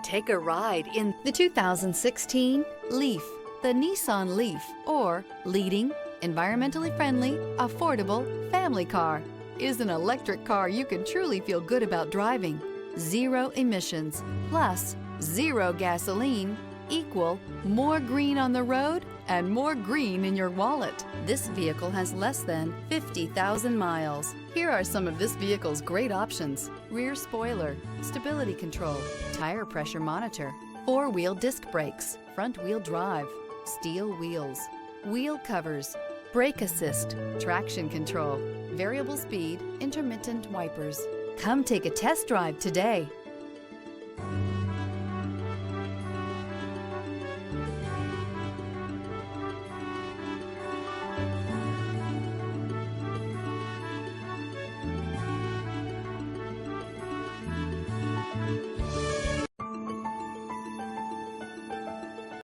Take a ride in the 2016 Leaf. The Nissan Leaf, or leading, environmentally friendly, affordable family car, is an electric car you can truly feel good about driving. Zero emissions plus zero gasoline equal more green on the road and more green in your wallet. This vehicle has less than 50,000 miles. Here are some of this vehicle's great options: rear spoiler, stability control, tire pressure monitor, four-wheel disc brakes, front-wheel drive, steel wheels, wheel covers, brake assist, traction control, variable speed, intermittent wipers. Come take a test drive today.